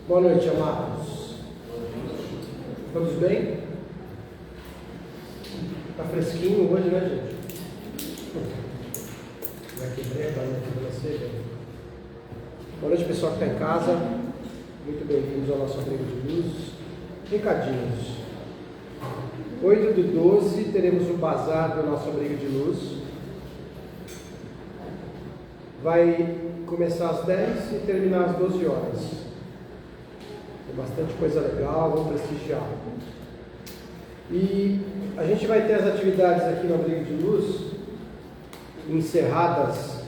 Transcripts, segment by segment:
Boa noite, amados. Todos bem? Tá fresquinho hoje, né, gente? Vai quebrar, vai quebrar. Boa noite, pessoal que está em casa. Muito bem-vindos ao nosso abrigo de luz. Recadinhos. 8/12 teremos o bazar do nosso abrigo de luz. Vai começar às 10 e terminar às 12 horas. Tem bastante coisa legal, vamos prestigiar. E a gente vai ter as atividades aqui no abrigo de luz encerradas.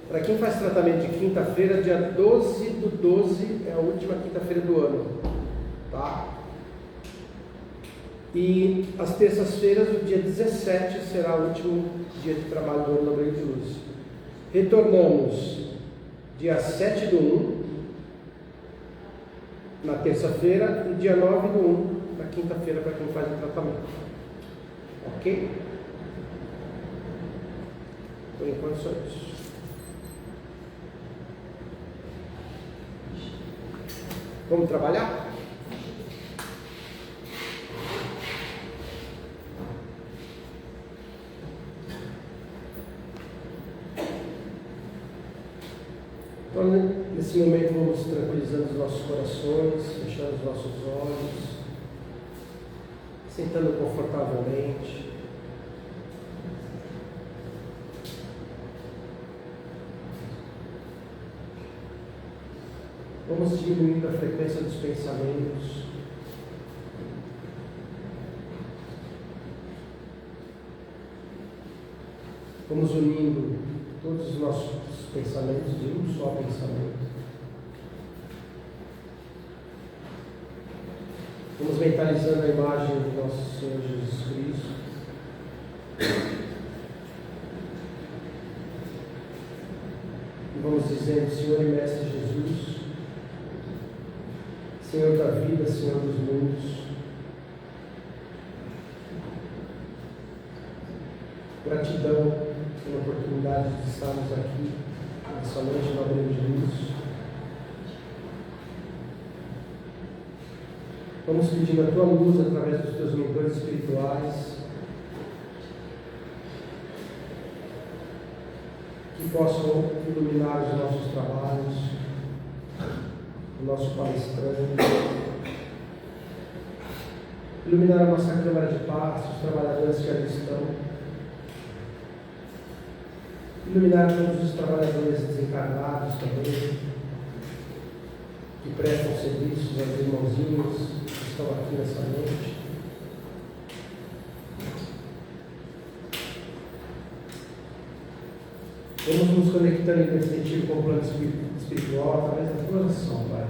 Para quem faz tratamento de quinta-feira, dia 12/12 é a última quinta-feira do ano, tá? E às terças-feiras, o dia 17 será o último dia de trabalho do ano no abrigo de luz. Retornamos dia 7/1 na terça-feira e dia 9/1 na quinta-feira para quem faz o tratamento. Ok? Por enquanto só isso. Vamos trabalhar? Então, nesse momento, vamos tranquilizando os nossos corações, fechando os nossos olhos, sentando confortavelmente. Vamos diminuindo a frequência dos pensamentos. Vamos unindo todos os nossos pensamentos de um só pensamento. Vamos mentalizando a imagem do nosso Senhor Jesus Cristo. E vamos dizendo: Senhor e Mestre Jesus, Senhor da vida, Senhor dos mundos, gratidão pela oportunidade de estarmos aqui nessa noite no abrigo de luz. Vamos pedindo a Tua luz através dos Teus mentores espirituais, que possam iluminar os nossos trabalhos, o nosso palestrante, iluminar a nossa Câmara de Paz, os trabalhadores que ali estão, iluminar todos os trabalhadores desencarnados também, que prestam serviços aos irmãozinhos que estão aqui nessa noite. Vamos nos conectando em definitivo com o plano espiritual através da tua oração, Pai.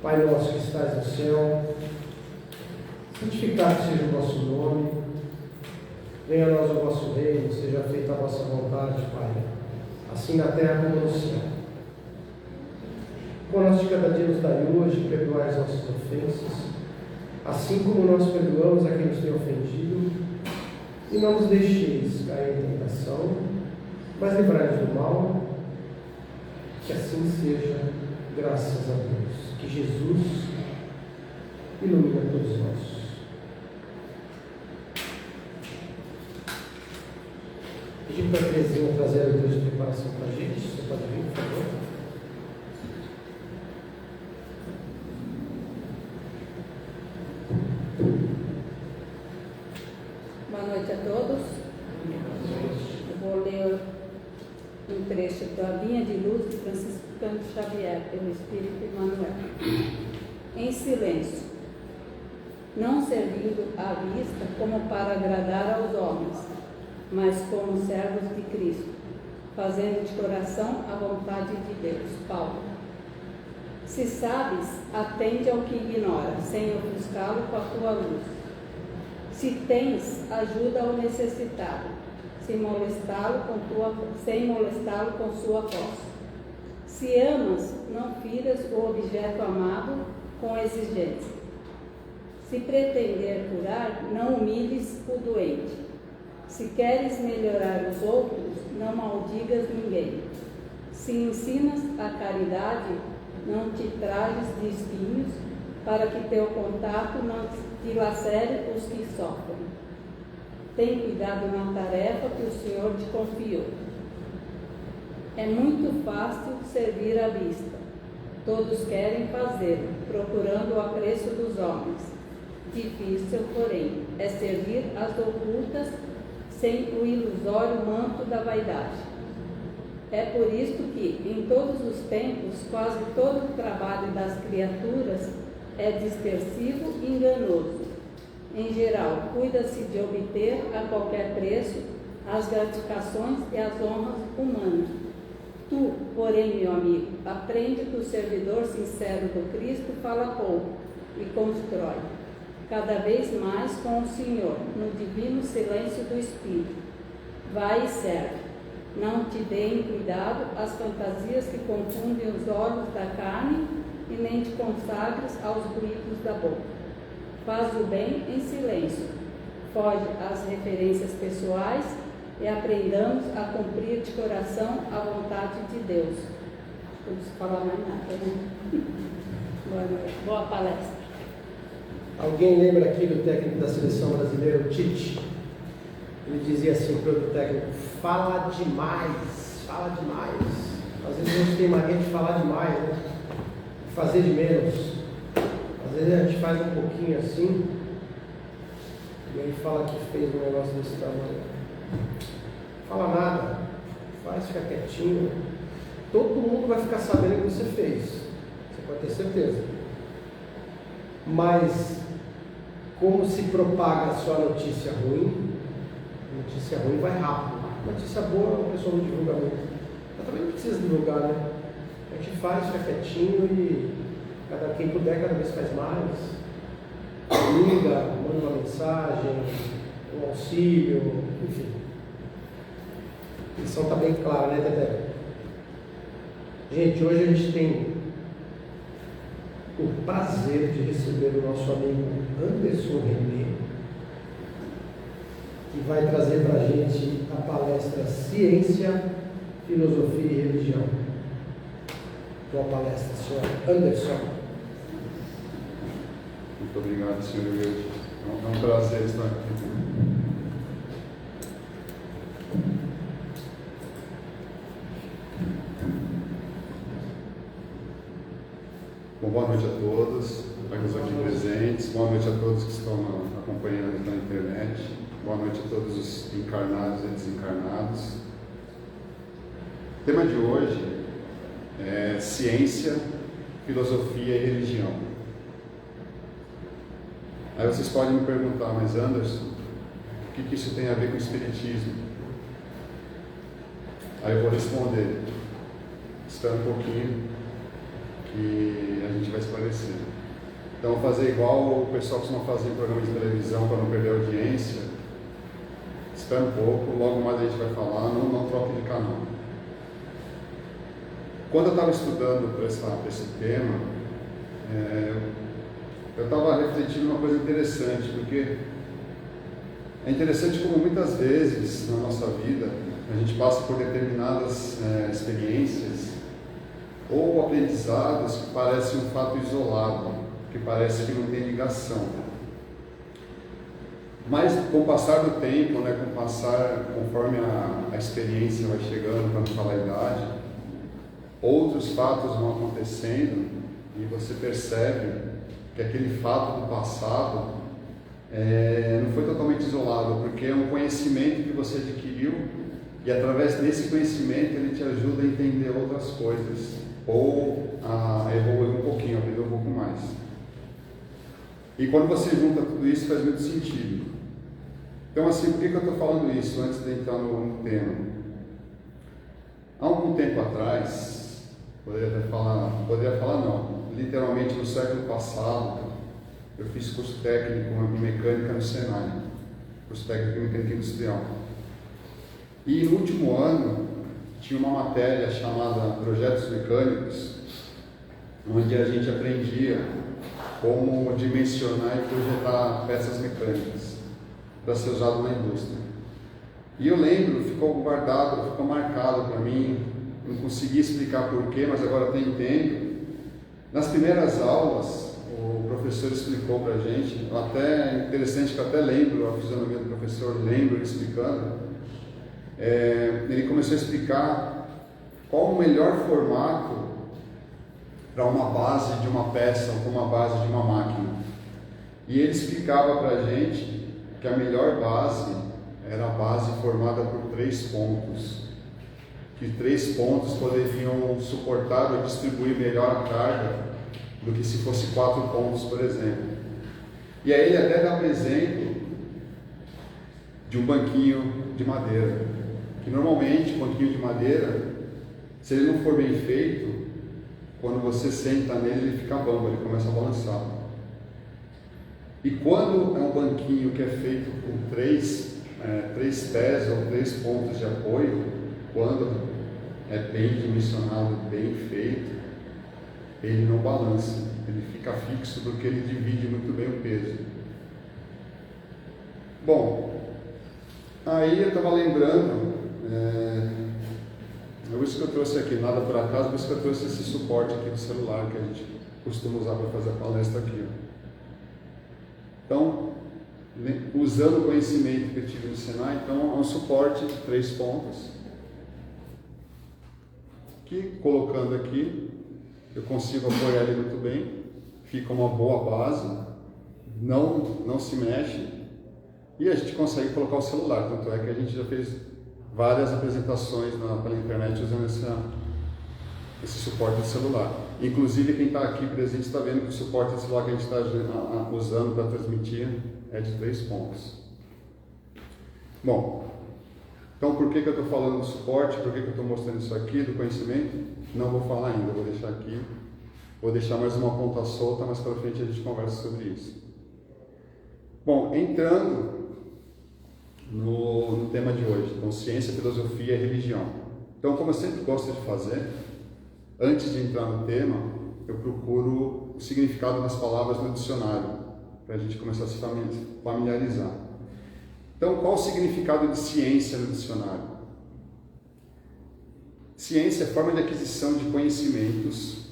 Pai nosso que estás no céu, santificado seja o vosso nome, venha a nós o vosso reino, seja feita a vossa vontade, Pai, assim na terra como no céu. O pão nosso de cada dia nos dai hoje, perdoai as nossas ofensas, assim como nós perdoamos a quem nos tem ofendido, e não nos deixeis cair em tentação, mas livrai-nos do mal, que assim seja, graças a Deus. Que Jesus ilumina todos nós. Pedi para a Terezinha trazer a leitura de preparação para a gente. Você pode vir, por favor? Boa noite a todos. Eu vou ler um trecho da Vinha de Luz de Francisco Cândido Xavier, pelo Espírito Emmanuel. Em silêncio, não servindo à vista como para agradar aos homens, mas como servos de Cristo, fazendo de coração a vontade de Deus. Paulo. Se sabes, atende ao que ignora, sem ofuscá-lo com a tua luz. Se tens, ajuda ao necessitado, sem molestá-lo com sua posse. Se amas, não firas o objeto amado com exigência. Se pretender curar, não humilhes o doente. Se queres melhorar os outros, não maldigas ninguém. Se ensinas a caridade, não te trajes de espinhos, para que teu contato não te lacere os que sofrem. Tem cuidado na tarefa que o Senhor te confiou. É muito fácil servir à vista. Todos querem fazê-lo, procurando o apreço dos homens. Difícil, porém, é servir às ocultas sem o ilusório manto da vaidade. É por isto que, em todos os tempos, quase todo o trabalho das criaturas é dispersivo e enganoso. Em geral, cuida-se de obter a qualquer preço as gratificações e as honras humanas. Tu, porém, meu amigo, aprende que o servidor sincero do Cristo fala pouco e constrói, cada vez mais com o Senhor, no divino silêncio do Espírito. Vai e serve. Não te deem cuidado as fantasias que confundem os olhos da carne e nem te consagres aos ruídos da boca. Faz o bem em silêncio. Foge às referências pessoais e aprendamos a cumprir de coração a vontade de Deus. Não preciso falar mais nada, né? Boa noite. Boa palestra. Alguém lembra aqui do técnico da seleção brasileira, o Tite? Ele dizia assim para o técnico: fala demais, fala demais. Às vezes a gente tem mania de falar demais, né? Fazer de menos. Às vezes a gente faz um pouquinho assim, e aí fala que fez um negócio desse tamanho. Fala nada, faz, fica quietinho. Todo mundo vai ficar sabendo o que você fez, você pode ter certeza. Mas como se propaga a sua notícia ruim? Notícia ruim vai rápido. Notícia boa a pessoa não divulga muito. Mas também não precisa divulgar, né? A gente faz, fica quietinho e quem puder cada vez faz mais. Liga, manda uma mensagem, um auxílio, enfim. A lição está bem clara, né, Tete? Gente, hoje a gente tem o prazer de receber o nosso amigo Anderson René, que vai trazer para a gente a palestra Ciência, Filosofia e Religião. Boa palestra, senhor Anderson. Muito obrigado, senhor Wilde. É um prazer estar aqui. Bom, boa noite a todos, aqui presentes. Boa noite a todos que estão acompanhando na internet. Boa noite a todos os encarnados e desencarnados. O tema de hoje é ciência, filosofia e religião. Aí vocês podem me perguntar, mas Anderson, o que isso tem a ver com o Espiritismo? Aí eu vou responder, espera um pouquinho, que a gente vai esclarecer. Então, fazer igual o pessoal costuma fazer em programas de televisão para não perder a audiência. Espera um pouco, logo mais a gente vai falar, não troque de canal. Quando eu estava estudando para esse tema, eu estava refletindo uma coisa interessante, porque é interessante como muitas vezes na nossa vida a gente passa por determinadas experiências ou aprendizados que parecem um fato isolado, que parece que não tem ligação. Mas com o passar do tempo, conforme a experiência vai chegando, para não falar a idade, outros fatos vão acontecendo e você percebe que aquele fato do passado não foi totalmente isolado, porque é um conhecimento que você adquiriu e através desse conhecimento ele te ajuda a entender outras coisas ou a evoluir um pouquinho, aprender um pouco mais. E quando você junta tudo isso faz muito sentido. Então assim, por que eu estou falando isso antes de entrar no tema? Há algum tempo atrás, literalmente no século passado, eu fiz curso técnico em mecânica no Senai, curso técnico em mecânica industrial. E no último ano, tinha uma matéria chamada Projetos Mecânicos, onde a gente aprendia como dimensionar e projetar peças mecânicas para ser usado na indústria. E eu lembro, ficou guardado, ficou marcado para mim, não consegui explicar porquê, mas agora até entendo. Nas primeiras aulas, o professor explicou para a gente, até interessante que eu até lembro a fisionomia do professor, lembro ele explicando. Ele começou a explicar qual o melhor formato para uma base de uma peça ou uma base de uma máquina. E ele explicava para a gente que a melhor base era a base formada por 3 pontos, que 3 pontos poderiam suportar ou distribuir melhor a carga do que se fosse 4 pontos, por exemplo. E aí ele até dá um exemplo de um banquinho de madeira, que normalmente o banquinho de madeira, se ele não for bem feito, quando você senta nele ele fica bambo, ele começa a balançar. E quando é um banquinho que é feito com 3 pés ou 3 pontos de apoio, quando é bem dimensionado, bem feito, ele não balança, ele fica fixo porque ele divide muito bem o peso. Bom, aí eu estava lembrando, por isso que eu trouxe aqui, nada por acaso, por isso que eu trouxe esse suporte aqui do celular que a gente costuma usar para fazer a palestra aqui. Então, usando o conhecimento que eu tive no Senai, então é um suporte de 3 pontos, que colocando aqui, eu consigo apoiar ele muito bem, fica uma boa base, não se mexe, e a gente consegue colocar o celular, tanto é que a gente já fez várias apresentações pela internet usando esse suporte de celular. Inclusive quem está aqui presente está vendo que o suporte de celular que a gente está usando para transmitir é de 3 pontos. Bom, então por que eu estou falando do suporte, por que eu estou mostrando isso aqui, do conhecimento? Não vou falar ainda, vou deixar aqui, vou deixar mais uma ponta solta, mas para frente a gente conversa sobre isso. Bom, entrando no tema de hoje, então ciência, filosofia e religião. Então, como eu sempre gosto de fazer, antes de entrar no tema, eu procuro o significado das palavras no dicionário, para a gente começar a se familiarizar. Então, qual o significado de ciência no dicionário? Ciência é forma de aquisição de conhecimentos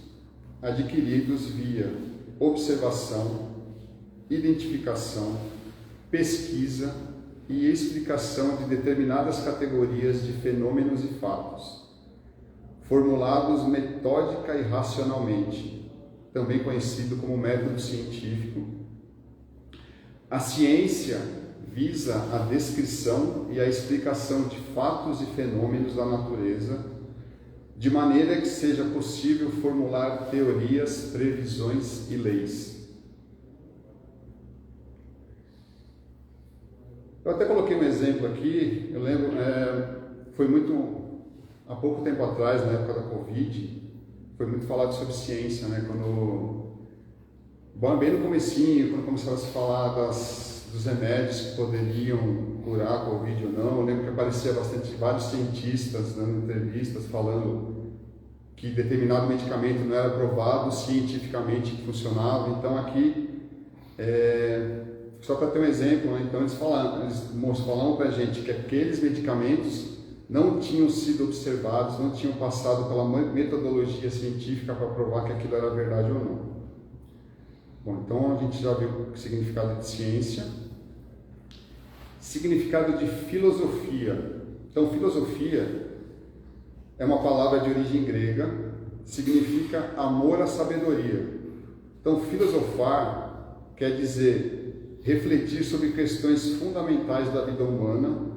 adquiridos via observação, identificação, pesquisa e explicação de determinadas categorias de fenômenos e fatos, formulados metódica e racionalmente, também conhecido como método científico. A ciência visa a descrição e a explicação de fatos e fenômenos da natureza, de maneira que seja possível formular teorias, previsões e leis. Eu até coloquei um exemplo aqui, eu lembro, foi muito, há pouco tempo atrás, na época da Covid, foi muito falado sobre ciência, né? Bem no comecinho, quando começaram a se falar dos remédios que poderiam curar a Covid ou não, eu lembro que aparecia vários cientistas dando entrevistas falando que determinado medicamento não era provado cientificamente que funcionava. Então aqui, só para ter um exemplo, né? Então eles falavam para a gente que aqueles medicamentos não tinham sido observados, não tinham passado pela metodologia científica para provar que aquilo era verdade ou não. Bom, então a gente já viu o significado de ciência. Significado de filosofia. Então, filosofia é uma palavra de origem grega, significa amor à sabedoria. Então, filosofar quer dizer refletir sobre questões fundamentais da vida humana,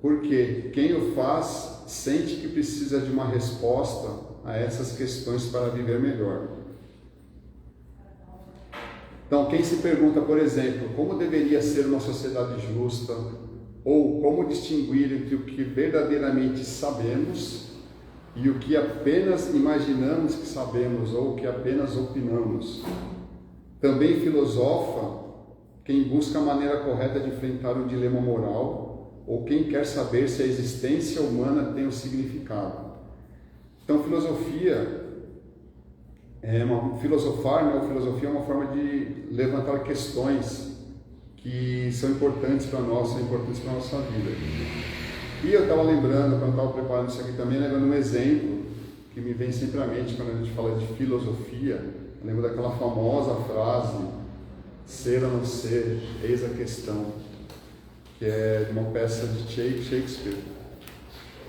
porque quem o faz sente que precisa de uma resposta a essas questões para viver melhor. Então, quem se pergunta, por exemplo, como deveria ser uma sociedade justa, ou como distinguir entre o que verdadeiramente sabemos e o que apenas imaginamos que sabemos, ou o que apenas opinamos. Também filosofa quem busca a maneira correta de enfrentar um dilema moral, ou quem quer saber se a existência humana tem um significado. Então, filosofia filosofar, né? Filosofia é uma forma de levantar questões que são importantes para nós, são importantes para a nossa vida. E eu estava lembrando, quando estava preparando isso aqui também, lembrando um exemplo que me vem sempre à mente quando a gente fala de filosofia. Eu lembro daquela famosa frase, ser ou não ser, eis a questão, que é de uma peça de Shakespeare,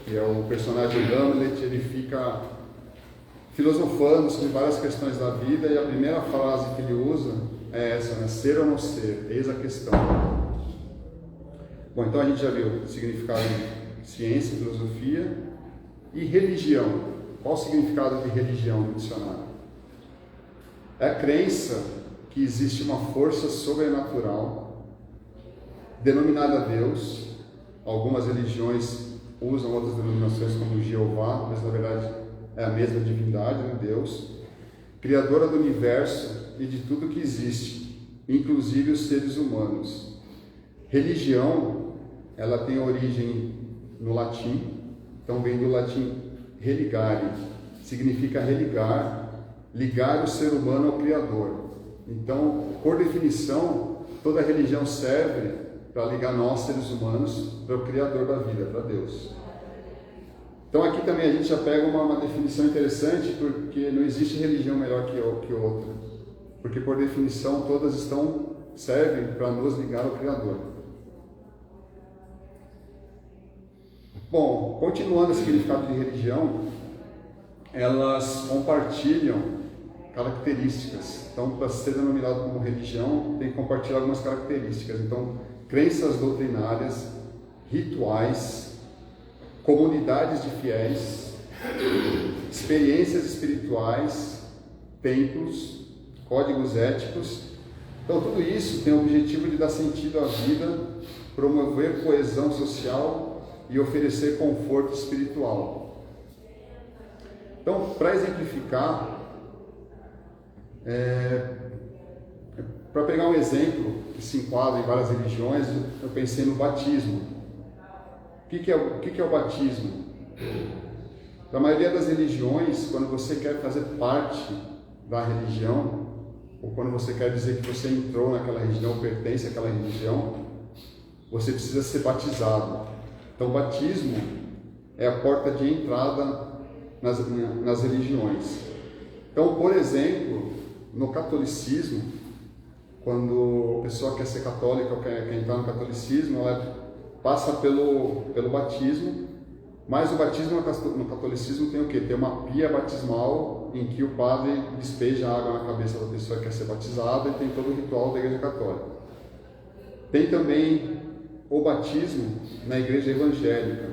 que é o personagem Hamlet. Ele fica filosofando sobre várias questões da vida, e a primeira frase que ele usa é essa, né? Ser ou não ser, eis a questão. Bom, então a gente já viu o significado de ciência, filosofia e religião. Qual o significado de religião no dicionário? É a crença que existe uma força sobrenatural denominada Deus. Algumas religiões usam outras denominações como Jeová, mas na verdade é a mesma divindade, né? Deus, criadora do universo e de tudo que existe, inclusive os seres humanos. Religião, ela tem origem no latim, então vem do latim religare, significa religar, ligar o ser humano ao Criador. Então, por definição, toda religião serve para ligar nós, seres humanos, para o Criador da vida, para Deus. Então aqui também a gente já pega uma definição interessante, porque não existe religião melhor que outra, porque por definição todas servem para nos ligar ao Criador. Bom, continuando o significado de religião, elas compartilham características. Então, para ser denominado como religião, tem que compartilhar algumas características. Então, crenças doutrinárias, rituais, comunidades de fiéis, experiências espirituais, templos, códigos éticos. Então, tudo isso tem o objetivo de dar sentido à vida, promover coesão social e oferecer conforto espiritual. Então, para exemplificar, para pegar um exemplo que se enquadra em várias religiões, eu pensei no batismo. O que é o batismo? Na maioria das religiões, quando você quer fazer parte da religião, ou quando você quer dizer que você entrou naquela religião, pertence àquela religião, você precisa ser batizado. Então, o batismo é a porta de entrada nas religiões. Então, por exemplo, no catolicismo, quando a pessoa quer ser católica ou quer entrar no catolicismo, ela passa pelo batismo, mas o batismo no catolicismo tem o quê? Tem uma pia batismal em que o padre despeja água na cabeça da pessoa que quer ser batizada, e tem todo o ritual da Igreja Católica. Tem também o batismo na Igreja Evangélica.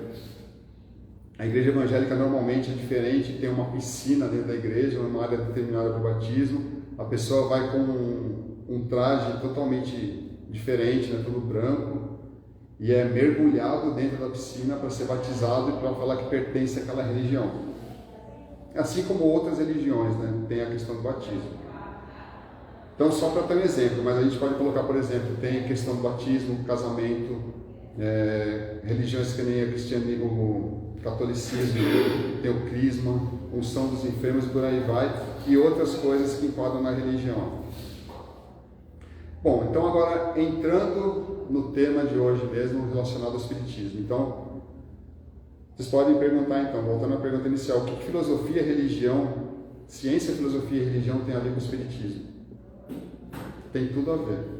A Igreja Evangélica normalmente é diferente, tem uma piscina dentro da igreja, uma área determinada para o batismo. A pessoa vai com um traje totalmente diferente, né, todo branco. e é mergulhado dentro da piscina para ser batizado e para falar que pertence àquela religião. Assim como outras religiões, né? Tem a questão do batismo. Então, só para ter um exemplo, mas a gente pode colocar, por exemplo, tem a questão do batismo, casamento, religiões que nem o catolicismo, tem o crisma, unção dos enfermos e por aí vai, e outras coisas que enquadram na religião. Bom, então agora entrando no tema de hoje mesmo, relacionado ao Espiritismo. Então, vocês podem perguntar então, voltando à pergunta inicial, o que filosofia, religião, ciência, filosofia e religião tem a ver com o Espiritismo? Tem tudo a ver.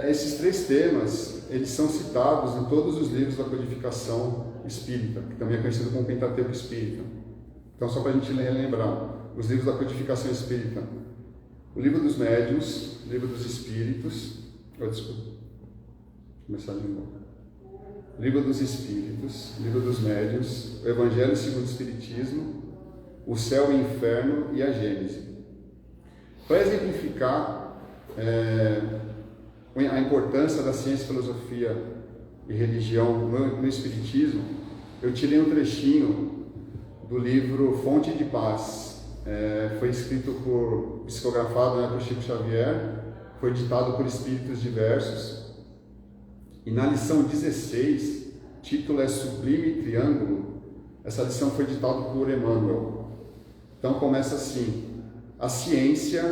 Esses três temas, eles são citados em todos os livros da codificação espírita, que também é conhecido como Pentateuco Espírita. Então, só para a gente relembrar, os livros da codificação espírita: o Livro dos Médiuns, o Livro dos Espíritos, desculpa, vou começar de novo. O Livro dos Espíritos, o Livro dos Médiuns, o Evangelho segundo o Espiritismo, o Céu e o Inferno e a Gênese. Para exemplificar a importância da ciência, filosofia e religião no Espiritismo, eu tirei um trechinho do livro Fonte de Paz. Foi escrito psicografado, né, por Chico Xavier, foi ditado por espíritos diversos, e na lição 16, título é Sublime Triângulo. Essa lição foi ditada por Emmanuel. Então começa assim: a ciência,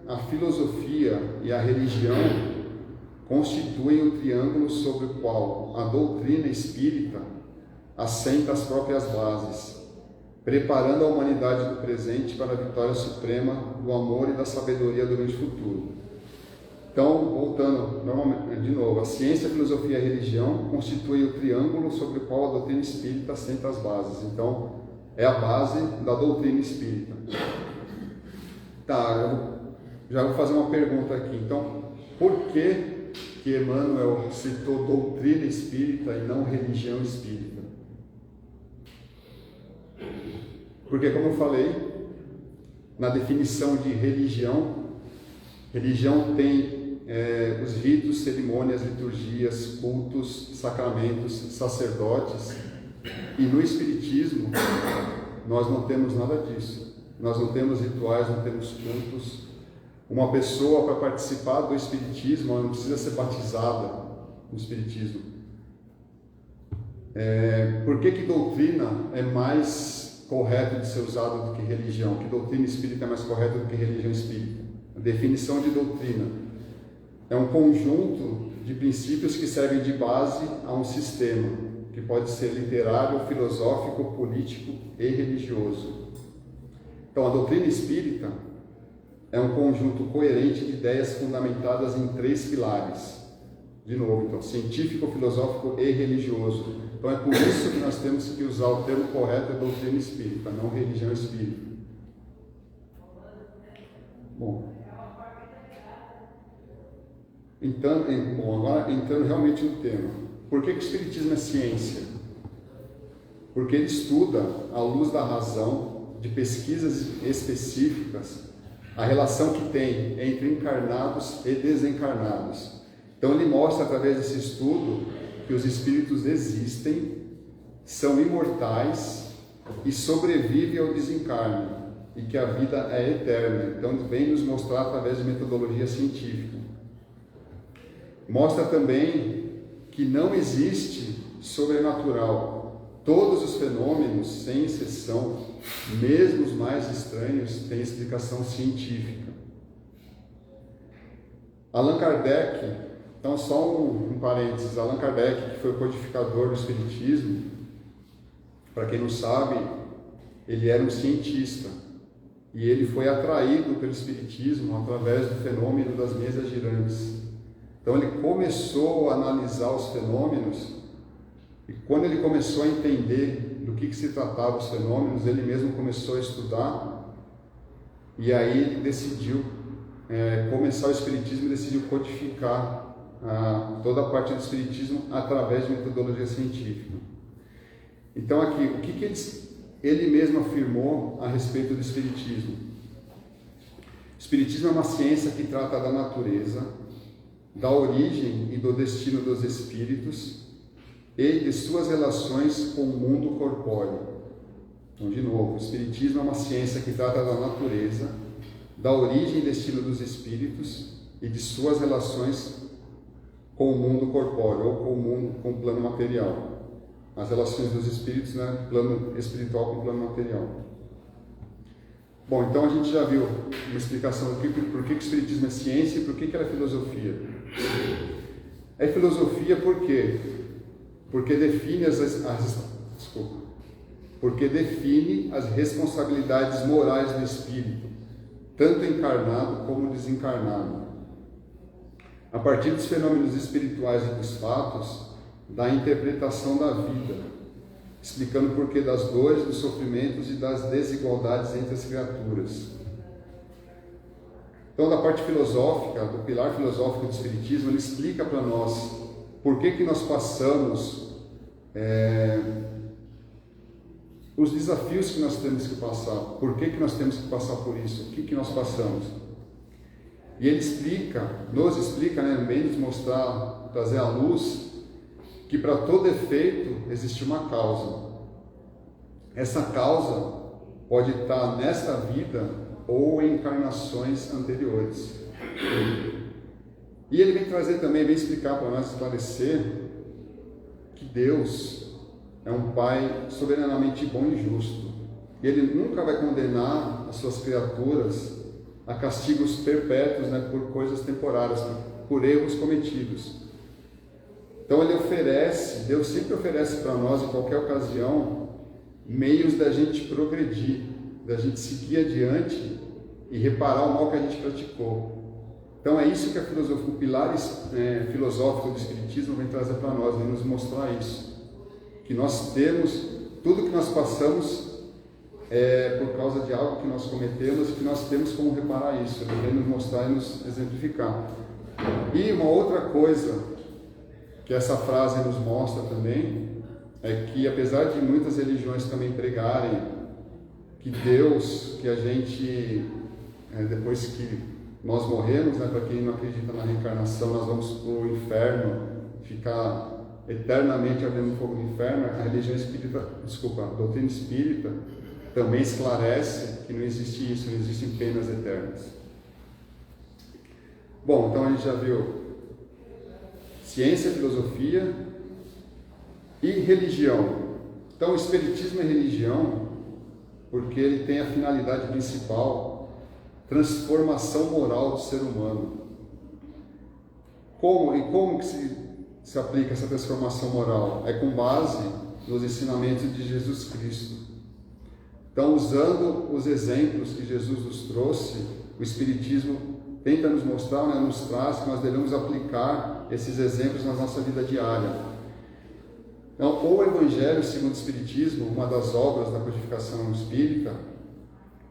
a filosofia e a religião constituem o triângulo sobre o qual a doutrina espírita assenta as próprias bases, preparando a humanidade do presente para a vitória suprema do amor e da sabedoria durante o futuro. Então, voltando de novo, a ciência, a filosofia e a religião constituem o triângulo sobre o qual a doutrina espírita assenta as bases. Então, é a base da doutrina espírita. Tá, eu já vou fazer uma pergunta aqui. Então, por que Emmanuel citou doutrina espírita e não religião espírita? Porque, como eu falei, na definição de religião tem os ritos, cerimônias, liturgias, cultos, sacramentos, sacerdotes, e no Espiritismo nós não temos nada disso. Nós não temos rituais, não temos cultos. Uma pessoa, para participar do Espiritismo, ela não precisa ser batizada no Espiritismo. Por que doutrina é mais correto de ser usado do que religião? Que doutrina espírita é mais correta do que religião espírita? A definição de doutrina é um conjunto de princípios que servem de base a um sistema, que pode ser literário, filosófico, político e religioso. Então, a doutrina espírita é um conjunto coerente de ideias fundamentadas em três pilares. De novo, então, científico, filosófico e religioso. Então, é por isso que nós temos que usar o termo correto, é doutrina espírita, não religião espírita. Bom, então, agora entrando realmente no tema. Por que o Espiritismo é ciência? Porque ele estuda, à luz da razão, de pesquisas específicas, a relação que tem entre encarnados e desencarnados. Então ele mostra através desse estudo que os espíritos existem, são imortais e sobrevivem ao desencarne, e que a vida é eterna. Então ele vem nos mostrar através de metodologia científica. Mostra também que não existe sobrenatural. Todos os fenômenos, sem exceção, mesmo os mais estranhos, têm explicação científica. Allan Kardec, então só um parênteses, Allan Kardec, que foi o codificador do Espiritismo, para quem não sabe, ele era um cientista, e ele foi atraído pelo Espiritismo através do fenômeno das mesas girantes. Então ele começou a analisar os fenômenos, e quando ele começou a entender do que se tratava os fenômenos, ele mesmo começou a estudar, e aí ele decidiu começar o Espiritismo e decidiu codificar toda a parte do Espiritismo através de metodologia científica. Então aqui, o que ele mesmo afirmou a respeito do Espiritismo? O Espiritismo é uma ciência que trata da natureza, da origem e do destino dos espíritos e de suas relações com o mundo corpóreo. Então, de novo, o Espiritismo é uma ciência que trata da natureza, da origem e destino dos espíritos e de suas relações com o mundo corpóreo, ou com o plano material. As relações dos espíritos, né? Plano espiritual com o plano material. Bom, então a gente já viu uma explicação do por que o Espiritismo é ciência e por que ela é filosofia. É filosofia por quê? Porque define porque define as responsabilidades morais do espírito, tanto encarnado como desencarnado. A partir dos fenômenos espirituais e dos fatos, da interpretação da vida, explicando o porquê das dores, dos sofrimentos e das desigualdades entre as criaturas. Então, da parte filosófica, do pilar filosófico do Espiritismo, ele explica para nós por que nós passamos os desafios que nós temos que passar, por que nós temos que passar por isso, o que nós passamos. E ele nos explica, né, bem nos mostrar, trazer à luz, que para todo efeito existe uma causa. Essa causa pode estar nesta vida ou em encarnações anteriores. E ele vem trazer também, vem explicar para nós, esclarecer, que Deus é um Pai soberanamente bom e justo. E Ele nunca vai condenar as suas criaturas a castigos perpétuos, né, por coisas temporárias, por erros cometidos. Então Deus sempre oferece para nós, em qualquer ocasião, meios da gente progredir, da gente seguir adiante e reparar o mal que a gente praticou. Então é isso que o pilar filosófico do Espiritismo vem trazer para nós, vem nos mostrar isso. Que nós temos, tudo que nós passamos por causa de algo que nós cometemos e que nós temos como reparar isso. Ele vem nos mostrar e nos exemplificar. E uma outra coisa que essa frase nos mostra também, é que apesar de muitas religiões também pregarem que Deus, que a gente, depois que nós morremos, né, para quem não acredita na reencarnação, nós vamos para o inferno, ficar eternamente ardendo no fogo do inferno, a doutrina espírita também esclarece que não existe isso, não existem penas eternas. Bom, então a gente já viu ciência, filosofia e religião. Então, o Espiritismo é religião porque ele tem a finalidade principal, transformação moral do ser humano. Como que se aplica essa transformação moral? É com base nos ensinamentos de Jesus Cristo. Então, usando os exemplos que Jesus nos trouxe, o Espiritismo tenta nos mostrar, né, nos traz que nós devemos aplicar esses exemplos na nossa vida diária. Então, o Evangelho segundo o Espiritismo, uma das obras da codificação espírita,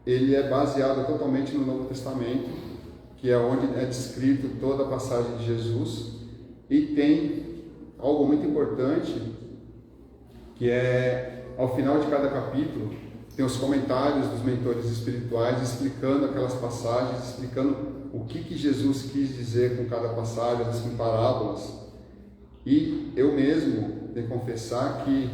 ele é baseado totalmente no Novo Testamento, que é onde é descrito toda a passagem de Jesus, e tem algo muito importante, que é, ao final de cada capítulo, tem os comentários dos mentores espirituais explicando aquelas passagens, explicando o que Jesus quis dizer com cada passagem, com parábolas. E eu mesmo tenho que confessar que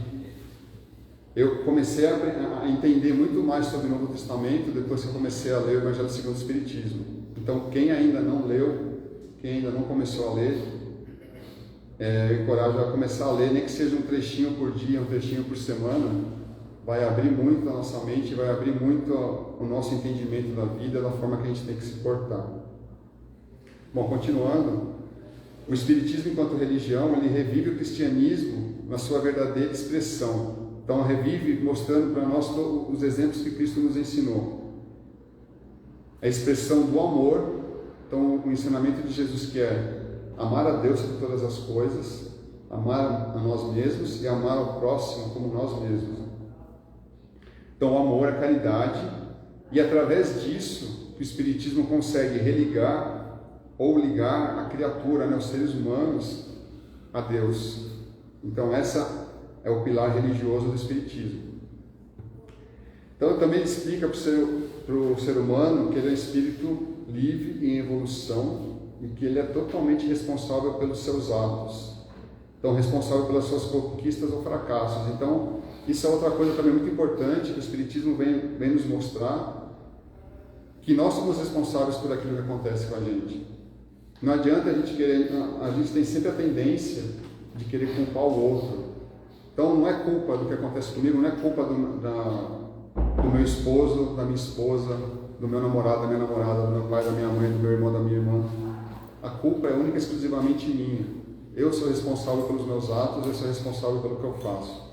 eu comecei a entender muito mais sobre o Novo Testamento depois que eu comecei a ler o Evangelho segundo o Espiritismo. Então, quem ainda não leu, quem ainda não começou a ler, eu encorajo a começar a ler, nem que seja um trechinho por dia, um trechinho por semana. Vai abrir muito a nossa mente, vai abrir muito o nosso entendimento da vida, da forma que a gente tem que se portar. Bom, continuando, o Espiritismo enquanto religião, ele revive o cristianismo na sua verdadeira expressão. Então, revive mostrando para nós todos os exemplos que Cristo nos ensinou. A expressão do amor, então o ensinamento de Jesus que é amar a Deus sobre todas as coisas, amar a nós mesmos e amar ao próximo como nós mesmos. Então, o amor, a caridade, e através disso, o Espiritismo consegue religar ou ligar a criatura, né, os seres humanos, a Deus. Então, essa é o pilar religioso do Espiritismo. Então, também explica para o ser humano que ele é um espírito livre em evolução, e que ele é totalmente responsável pelos seus atos. Então, responsável pelas suas conquistas ou fracassos. Então, isso é outra coisa também muito importante que o Espiritismo vem nos mostrar, que nós somos responsáveis por aquilo que acontece com a gente. Não adianta a gente querer, a gente tem sempre a tendência de querer culpar o outro. Então, não é culpa do que acontece comigo, não é culpa do meu esposo, da minha esposa, do meu namorado, da minha namorada, do meu pai, da minha mãe, do meu irmão, da minha irmã. A culpa é única e exclusivamente minha. Eu sou responsável pelos meus atos, eu sou responsável pelo que eu faço.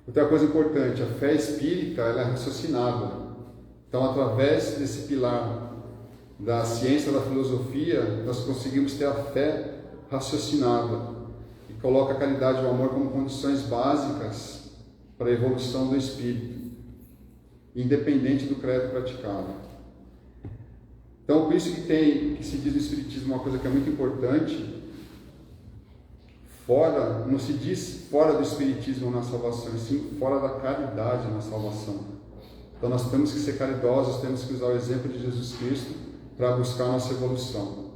Outra coisa importante, a fé espírita ela é raciocinada. Então, através desse pilar da ciência, da filosofia, nós conseguimos ter a fé raciocinada e coloca a caridade e o amor como condições básicas para a evolução do espírito, independente do credo praticado. Então, por isso que se diz no Espiritismo uma coisa que é muito importante, não se diz fora do Espiritismo na salvação, e sim fora da caridade na salvação. Então nós temos que ser caridosos, temos que usar o exemplo de Jesus Cristo para buscar a nossa evolução.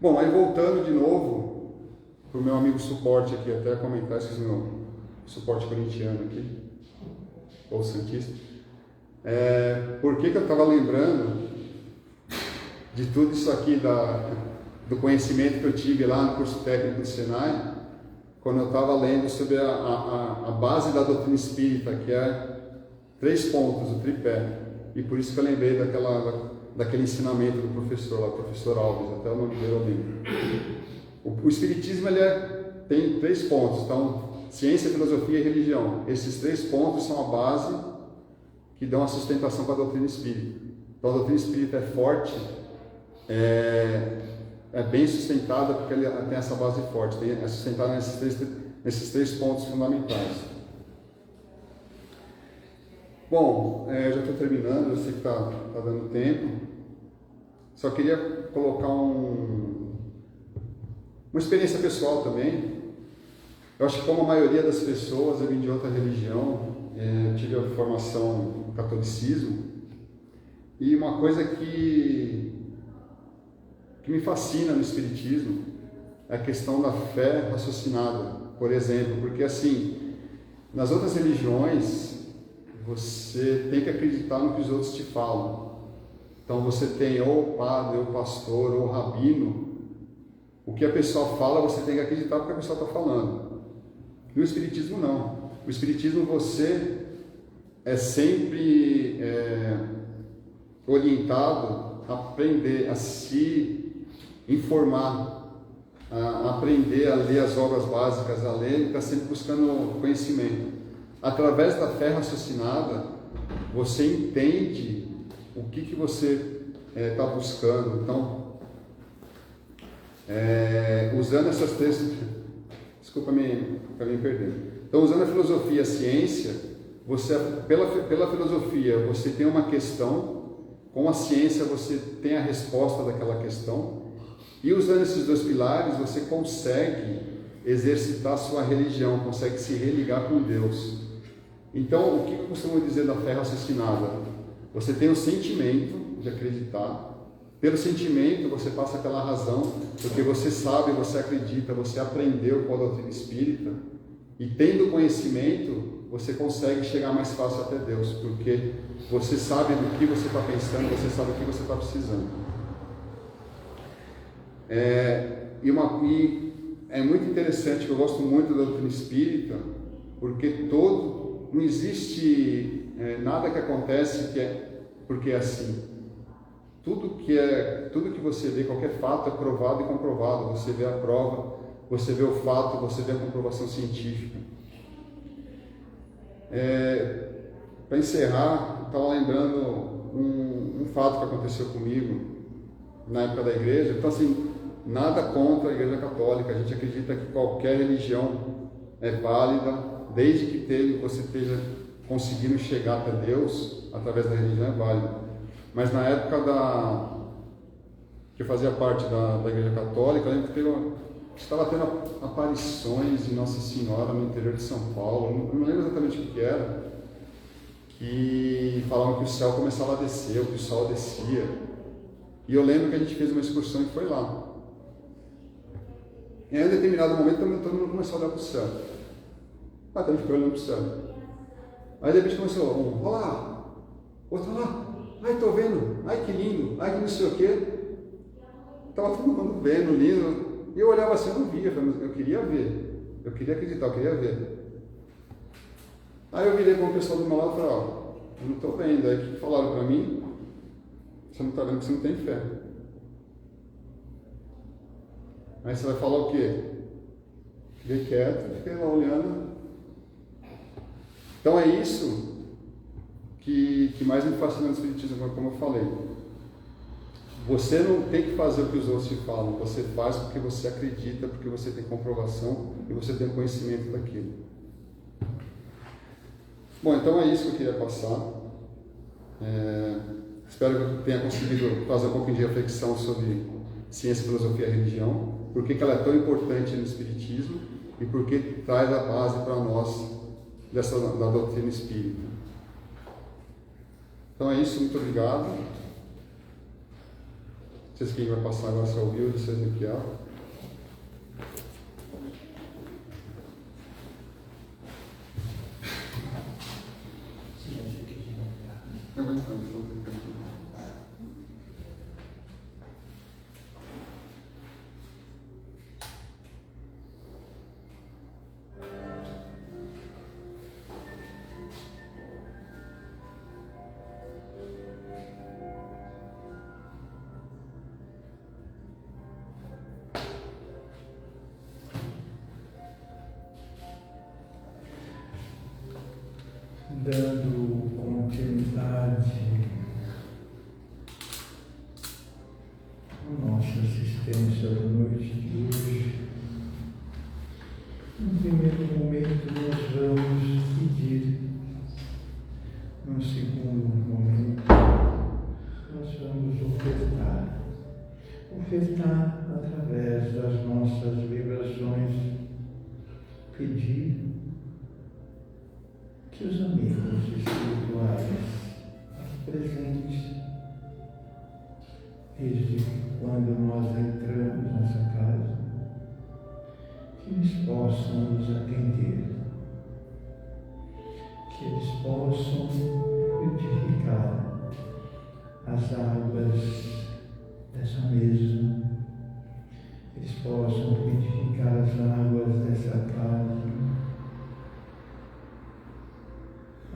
Bom, aí voltando de novo para o meu amigo suporte aqui, até comentar, esqueci o meu suporte corintiano aqui, ou santista. Por que eu estava lembrando de tudo isso aqui do conhecimento que eu tive lá no curso técnico do Senai, quando eu estava lendo sobre a base da doutrina espírita, que é 3 pontos, o tripé. E por isso que eu lembrei daquele ensinamento do professor lá, o professor Alves, até o nome dele eu lembro. O Espiritismo tem 3 pontos, então, ciência, filosofia e religião. Esses 3 pontos são a base que dão a sustentação para a doutrina espírita. Então, a doutrina espírita é forte, é bem sustentada porque ela tem essa base forte, é sustentada nesses 3 pontos fundamentais. Bom, eu já estou terminando, eu sei que está dando tempo. Só queria colocar uma experiência pessoal também. Eu acho que como a maioria das pessoas, eu vim de outra religião, tive a formação no catolicismo, e uma coisa que me fascina no Espiritismo é a questão da fé raciocinada, por exemplo, porque assim, nas outras religiões, você tem que acreditar no que os outros te falam. Então você tem ou o padre, ou o pastor, ou o rabino, o que a pessoa fala, você tem que acreditar porque a pessoa está falando. No Espiritismo não. O Espiritismo você é sempre orientado a aprender, a se informar, a aprender a ler as obras básicas, a ler, está sempre buscando conhecimento. Através da fé raciocinada, você entende o que você está buscando. Então, usando essas 3... Desculpa me perder. Então, usando a filosofia e a ciência, você, pela filosofia, você tem uma questão, com a ciência você tem a resposta daquela questão, e usando esses 2 pilares, você consegue exercitar a sua religião, consegue se religar com Deus. Então, o que eu costumo dizer da fé raciocinada? Você tem o sentimento de acreditar, pelo sentimento você passa pela razão, porque você sabe, você acredita, você aprendeu com a doutrina espírita, e tendo conhecimento, você consegue chegar mais fácil até Deus, porque você sabe do que você está pensando, você sabe o que você está precisando. E é muito interessante, eu gosto muito da doutrina espírita, porque não existe nada que acontece porque é assim. Tudo que você vê, qualquer fato é provado e comprovado. Você vê a prova, você vê o fato, você vê a comprovação científica. Para encerrar, estava lembrando um fato que aconteceu comigo na época da igreja. Então, assim, nada contra a Igreja Católica. A gente acredita que qualquer religião é válida, desde que você esteja conseguindo chegar até Deus através da religião, é válido. Mas na época que eu fazia parte da Igreja Católica, eu lembro que estava tendo aparições de Nossa Senhora no interior de São Paulo, não lembro exatamente o que era, que falavam que o céu começava a descer, ou que o sol descia. E eu lembro que a gente fez uma excursão e foi lá. E aí, em determinado momento, todo mundo começou a olhar para o céu. Também ficou olhando para o céu. Aí, de repente, começou, olha lá, outro lá, ai, estou vendo, ai, que lindo, ai, que não sei o quê. Estava todo mundo vendo, lindo. E eu olhava assim, eu não via, eu queria ver. Eu queria acreditar, eu queria ver. Aí eu virei com o pessoal do meu lado e falei, eu não estou vendo. Aí o que falaram para mim? Você não está vendo que você não tem fé. Aí você vai falar o quê? Fiquei quieto, fiquei lá olhando. Então é isso que mais me fascina no Espiritismo, como eu falei. Você não tem que fazer o que os outros te falam, você faz porque você acredita, porque você tem comprovação e você tem conhecimento daquilo. Bom, então é isso que eu queria passar. Espero que eu tenha conseguido fazer um pouquinho de reflexão sobre ciência, filosofia e religião, por que ela é tão importante no Espiritismo e por que traz a base para nós da doutrina espírita. Então é isso, muito obrigado. Não sei se quem vai passar agora, se é o Will, se é o Ezequiel. Dando continuidade à nossa assistência da noite de hoje, no primeiro momento nós vamos pedir, no segundo momento nós vamos ofertar através das nossas vibrações, pedir que os amigos espirituais aqui presentes, desde quando nós entramos nessa casa, que eles possam nos atender, que eles possam frutificar as águas dessa mesa, eles possam frutificar as águas dessa casa,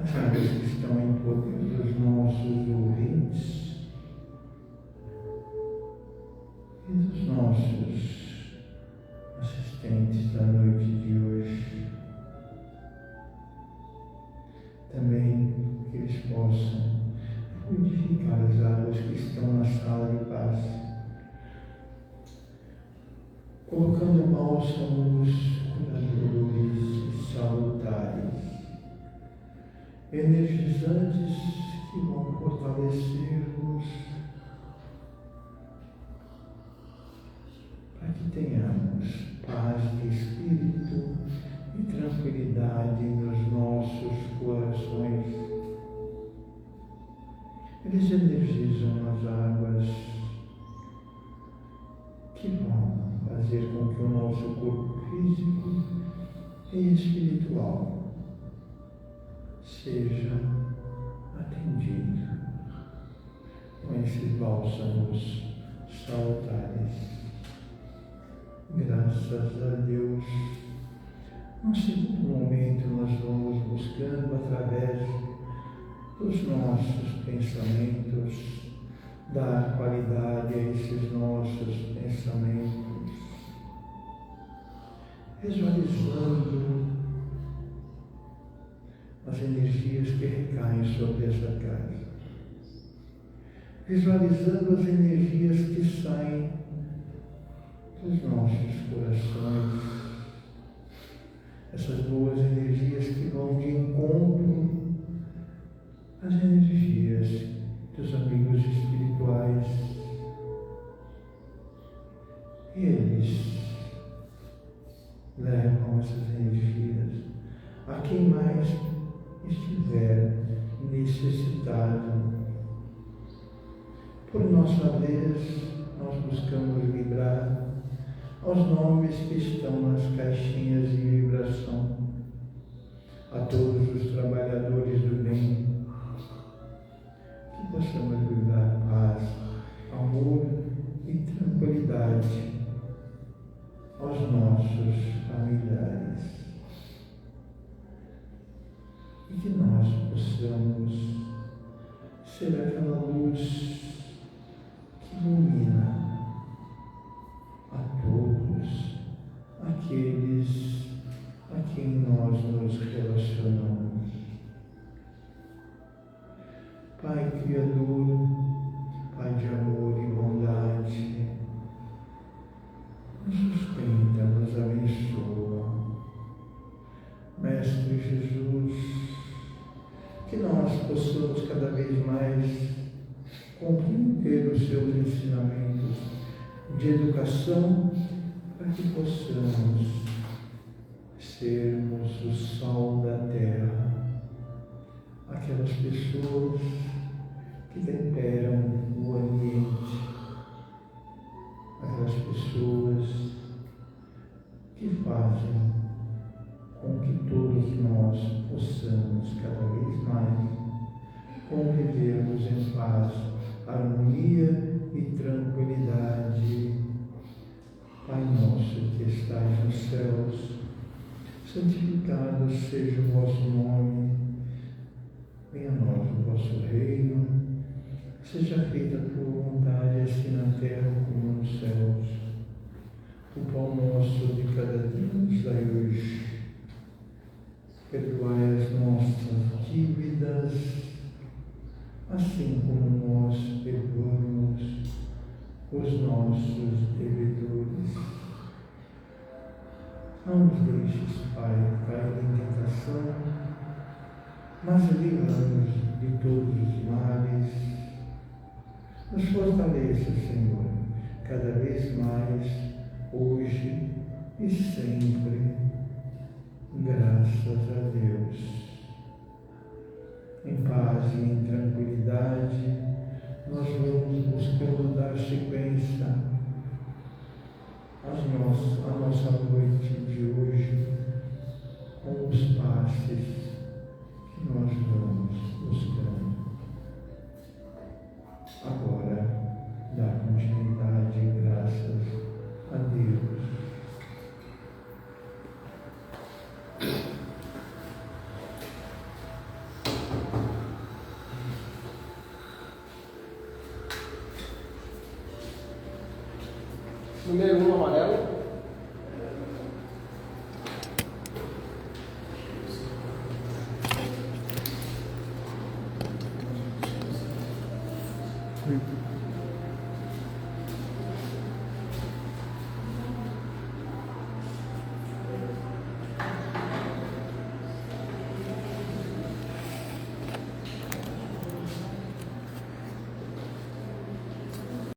as águas que estão em todos os nossos ouvintes e dos nossos assistentes da noite de hoje. Também que eles possam fluidificar as águas que estão na sala de paz, colocando bálsamos curadores e salutares, energizantes que vão fortalecer-nos para que tenhamos paz de espírito e tranquilidade nos nossos corações. Eles energizam as águas que vão fazer com que o nosso corpo físico e espiritual seja atendido com esses bálsamos salutares. Graças a Deus, no segundo momento nós vamos buscando através dos nossos pensamentos dar qualidade a esses nossos pensamentos, visualizando as energias que recaem sobre essa casa, visualizando as energias que saem dos nossos corações, essas boas energias que vão de encontro às energias dos amigos espirituais. Eles levam essas energias a quem mais estiver necessitado. Por nossa vez, nós buscamos vibrar aos nomes que estão nas caixinhas de vibração, a todos os trabalhadores do bem, que possamos vibrar paz, amor e tranquilidade aos nossos familiares. E que nós possamos ser aquela luz que ilumina a todos aqueles a quem nós nos relacionamos. Pai Criador, Pai de amor e bondade, nos sustenta, nos abençoa. Mestre Jesus, que nós possamos cada vez mais compreender os seus ensinamentos de educação, para que possamos sermos o sol da terra, aquelas pessoas que temperam o ambiente, aquelas pessoas que fazem com que todos nós possamos cada vez mais convivermos em paz, harmonia e tranquilidade. Pai nosso que estais nos céus, santificado seja o vosso nome, venha a nós o vosso reino, seja feita a tua vontade, assim na terra como nos céus. O pão nosso de cada dia nos dai hoje. Perdoai as nossas dívidas, assim como nós perdoamos os nossos devedores. Não nos deixes, Pai, cair em tentação, mas livra-nos de todos os males. Nos fortaleça, Senhor, cada vez mais, hoje e sempre. Graças a Deus. Em paz e em tranquilidade, nós vamos buscando dar sequência à nossa noite de hoje, com os passes que nós vamos buscando. Agora, dá continuidade, graças a Deus. Número 1, amarelo. Muito